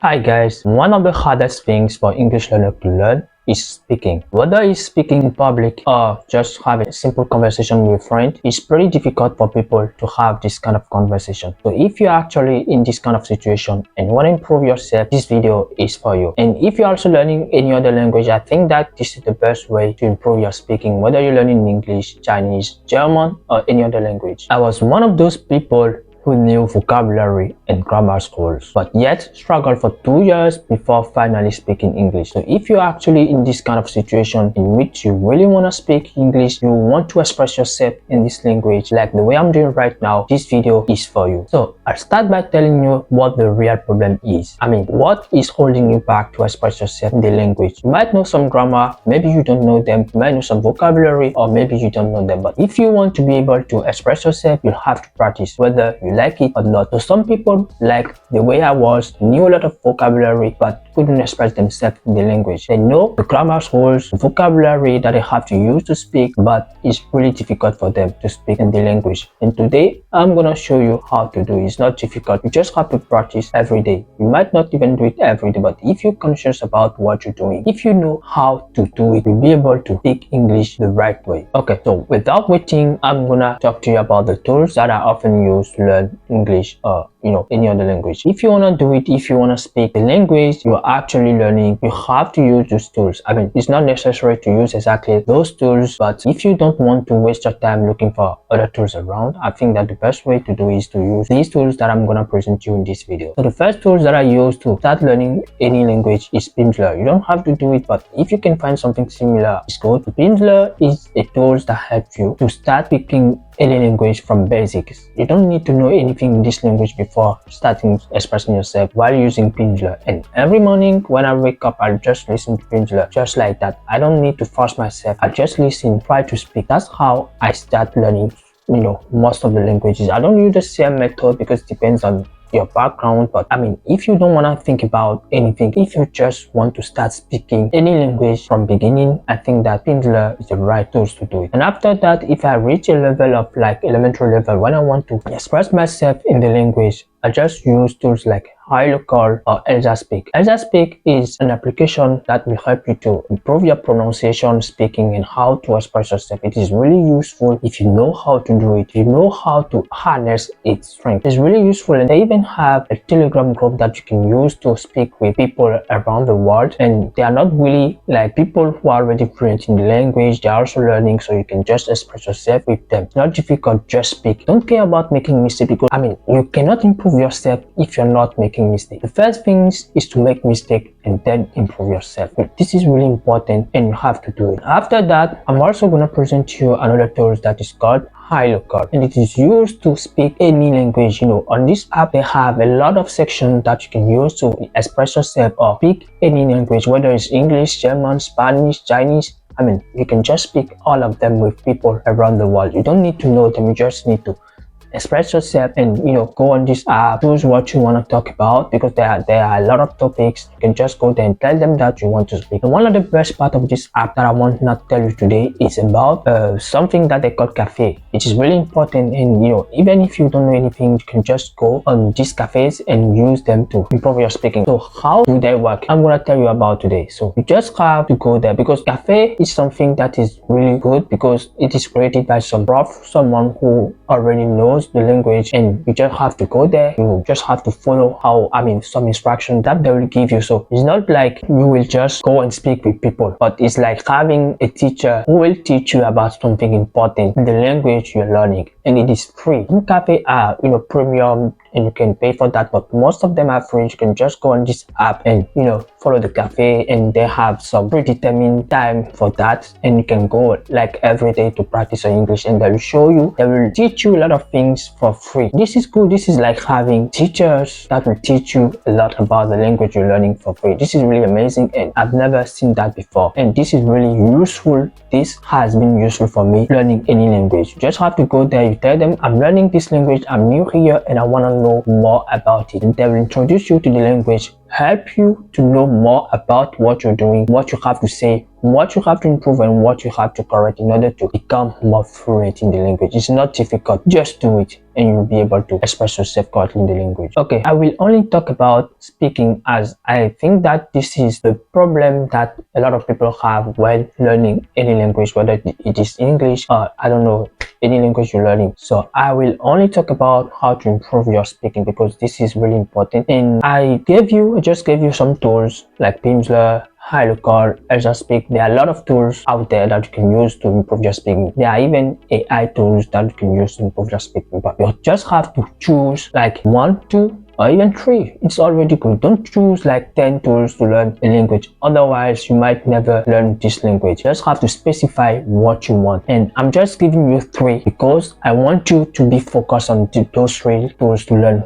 Hi guys, one of the hardest things for English learner to learn is speaking. Whether it's speaking in public or just having a simple conversation with a friend, it's pretty difficult for people to have this kind of conversation. So if you're actually in this kind of situation and want to improve yourself, this video is for you. And if you're also learning any other language, I think that this is the best way to improve your speaking, whether you're learning English, Chinese, German, or any other language. I was one of those people who knew vocabulary and grammar schools, but yet struggled for 2 years before finally speaking English. So if you're actually in this kind of situation in which you really want to speak English, you want to express yourself in this language like the way I'm doing right now, this video is for you. So I'll start by telling you what the real problem is. What is holding you back to express yourself in the language? You might know some grammar, maybe you don't know them, you might know some vocabulary, or maybe you don't know them. But if you want to be able to express yourself, you'll have to practice, whether you like it or not. So some people, like the way I was, knew a lot of vocabulary but couldn't express themselves in the language. They know the grammar rules, the vocabulary that they have to use to speak, but it's really difficult for them to speak in the language. And today I'm gonna show you how to do it. It's not difficult, you just have to practice every day. You might not even do it every day, but if you're conscious about what you're doing, if you know how to do it, you'll be able to speak English the right way. Okay, so without waiting, I'm gonna talk to you about the tools that I often use to learn English or any other language. If you want to do it, if you want to speak the language you're actually learning, you have to use those tools. It's not necessary to use exactly those tools, but if you don't want to waste your time looking for other tools around, I think that the best way to do is to use these tools that I'm gonna present you in this video. So the first tools that I use to start learning any language is pimsleur. You don't have to do it, but if you can find something similar, it's good. Pimsleur is a tool that helps you to start speaking any language from basics. You don't need to know anything in this language before starting expressing yourself while using pimsleur. And every morning when I wake up, I'll just listen to pimsleur just like that. I don't need to force myself. I just listen, try to speak. That's how I start learning most of the languages. I don't use the same method because it depends on your background, but if you don't want to think about anything, if you just want to start speaking any language from beginning, I think that pimsleur is the right tools to do it. And after that, if I reach a level of like elementary level, when I want to express myself in the language, I just use tools like hilokal or Elsa Speak. Elsa Speak is an application that will help you to improve your pronunciation, speaking, and how to express yourself. It is really useful if you know how to do it, if you know how to harness its strength. It's really useful, and they even have a Telegram group that you can use to speak with people around the world. And they are not really like people who are already fluent in the language, they are also learning, so you can just express yourself with them. It's not difficult, just speak. Don't care about making mistakes, because you cannot improve yourself if you're not making mistakes. The first thing is to make mistake and then improve yourself. This is really important and you have to do it. After that, I'm also going to present to you another tool that is called hilokal, and it is used to speak any language. On this app they have a lot of sections that you can use to express yourself or speak any language, whether it's English, German, Spanish, Chinese. You can just speak all of them with people around the world. You don't need to know them, you just need to express yourself and go on this app, choose what you want to talk about, because there are a lot of topics. You can just go there and tell them that you want to speak. And one of the best part of this app that I want to tell you today is about something that they call cafe. It is really important, and even if you don't know anything, you can just go on these cafes and use them to improve your speaking. So how do they work? I'm gonna tell you about today. So you just have to go there, because cafe is something that is really good because it is created by someone who already knows the language, and you just have to go there. You just have to follow some instructions that they will give you. So it's not like you will just go and speak with people, but it's like having a teacher who will teach you about something important in the language you're learning, and it is free. Some cafe are premium and you can pay for that, but most of them are free. You can just go on this app and follow the cafe, and they have some predetermined time for that, and you can go like every day to practice your English, and they will teach you a lot of things for free. This is cool. This is like having teachers that will teach you a lot about the language you're learning for free. This is really amazing, and I've never seen that before, and this is really useful. This has been useful for me learning any language. You just have to go there, you tell them, I'm learning this language, I'm new here and I want to know more about it, and they will introduce you to the language help you to know more about what you're doing, what you have to say, what you have to improve, and what you have to correct in order to become more fluent in the language. It's not difficult, just do it and you'll be able to express yourself correctly in the language. Okay, I will only talk about speaking, as I think that this is the problem that a lot of people have when learning any language, whether it is English or I don't know, any language you're learning. So I will only talk about how to improve your speaking because this is really important. And I just gave you some tools like pimsleur, hilokal, Elsa speak. There are a lot of tools out there that you can use to improve your speaking. There are even AI tools that you can use to improve your speaking, but you just have to choose like 1, 2, or even 3. It's already good. Don't choose like 10 tools to learn a language, otherwise you might never learn this language. You just have to specify what you want, and I'm just giving you 3 because I want you to be focused on those 3 tools to learn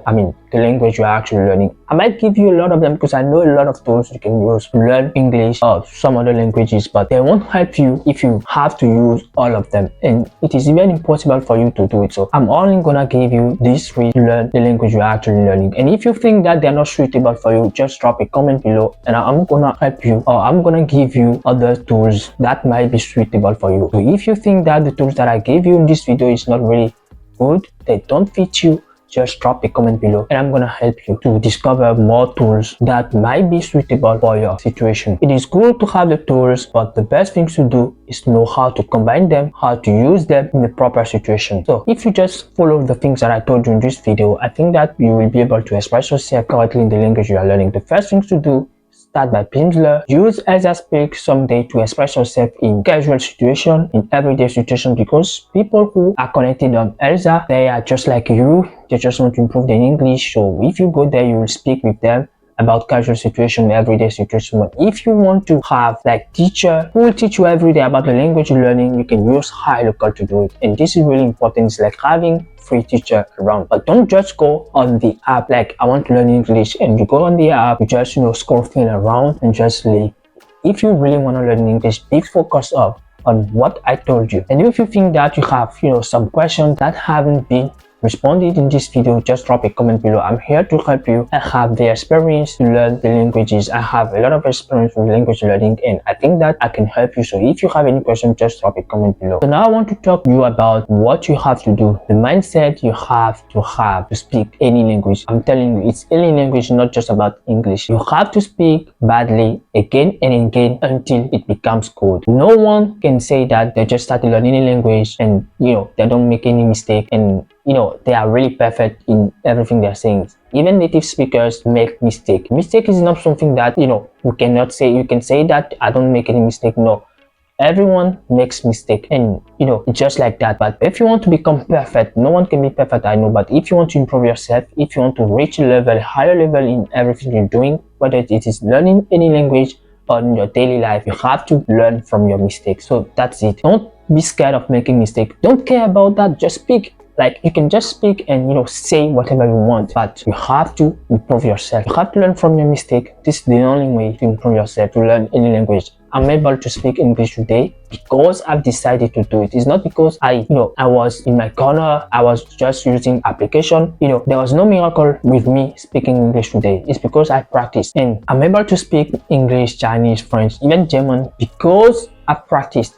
the language you're actually learning. I might give you a lot of them because I know a lot of tools you can use to learn English or some other languages, but they won't help you if you have to use all of them, and it is even impossible for you to do it. So I'm only gonna give you these 3 to learn the language you're actually learning. And if you think that they're not suitable for you, just drop a comment below and I'm gonna help you, or I'm gonna give you other tools that might be suitable for you. So if you think that the tools that I gave you in this video is not really good, they don't fit you, just drop a comment below and I'm gonna help you to discover more tools that might be suitable for your situation. It is good to have the tools, but the best thing to do is to know how to combine them, how to use them in the proper situation. So if you just follow the things that I told you in this video, I think that you will be able to express yourself correctly in the language you are learning. The first thing to do, start by pimsleur. Use Elsa speak someday to express yourself in casual situation, in everyday situation, because people who are connected on Elsa, they are just like you. They just want to improve their English. So if you go there, you will speak with them about casual situation, everyday situation. But if you want to have like teacher who will teach you every day about the language you're learning, you can use hilokal to do it. And this is really important. It's like having free teacher around. But don't just go on the app like I want to learn English and you go on the app, you just scroll around and just leave. If you really want to learn English, be focused on what I told you. And if you think that you have some questions that haven't been responded in this video, just drop a comment below. I'm here to help you. I have the experience to learn the languages. I have a lot of experience with language learning and I think that I can help you. So if you have any question, just drop a comment below. So now I want to talk to you about what you have to do, the mindset you have to speak any language. I'm telling you, it's any language, not just about English. You have to speak badly again and again until it becomes good. No one can say that they just started learning any language and they don't make any mistake and they are really perfect in everything they're saying. Even native speakers make mistake. Mistake is not something that you cannot say. You can say that I don't make any mistake. No, everyone makes mistake, and it's just like that. But if you want to become perfect, no one can be perfect, I know, but if you want to improve yourself, if you want to reach a level, higher level in everything you're doing, whether it is learning any language or in your daily life, you have to learn from your mistakes. So that's it. Don't be scared of making mistake. Don't care about that. Just speak. Like you can just speak and say whatever you want, but you have to improve yourself. You have to learn from your mistake. This is the only way to improve yourself, to learn any language. I'm able to speak English today because I've decided to do it. It's not because I was in my corner, I was just using application. There was no miracle with me speaking English today. It's because I practiced, and I'm able to speak English, Chinese, French, even German because I've practiced.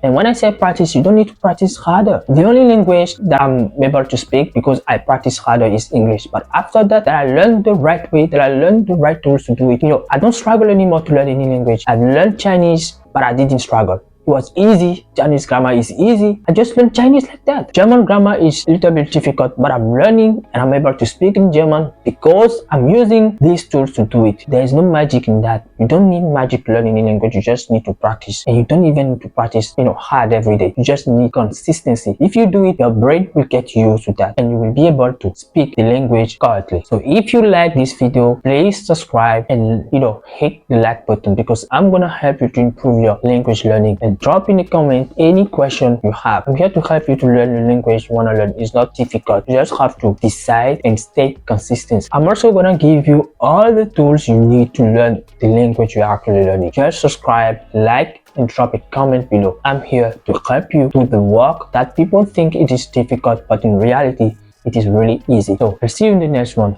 And when I say practice, you don't need to practice harder. The only language that I'm able to speak because I practice harder is English. But after that I learned the right way, that I learned the right tools to do it. I don't struggle anymore to learn any language. I've learned Chinese, but I didn't struggle. It was easy. Chinese grammar is easy. I just learned Chinese like that. German grammar is a little bit difficult, but I'm learning and I'm able to speak in German because I'm using these tools to do it. There is no magic in that. You don't need magic to learn any language. You just need to practice, and you don't even need to practice hard every day. You just need consistency. If you do it, your brain will get used to that and you will be able to speak the language correctly. So if you like this video, please subscribe and hit the like button because I'm gonna help you to improve your language learning. And drop in a comment any question you have. I'm here to help you to learn the language you want to learn. It's not difficult. You just have to decide and stay consistent. I'm also gonna give you all the tools you need to learn the language you're actually learning. Just subscribe, like, and drop a comment below. I'm here to help you do the work that people think it is difficult, but in reality it is really easy. So I'll see you in the next one.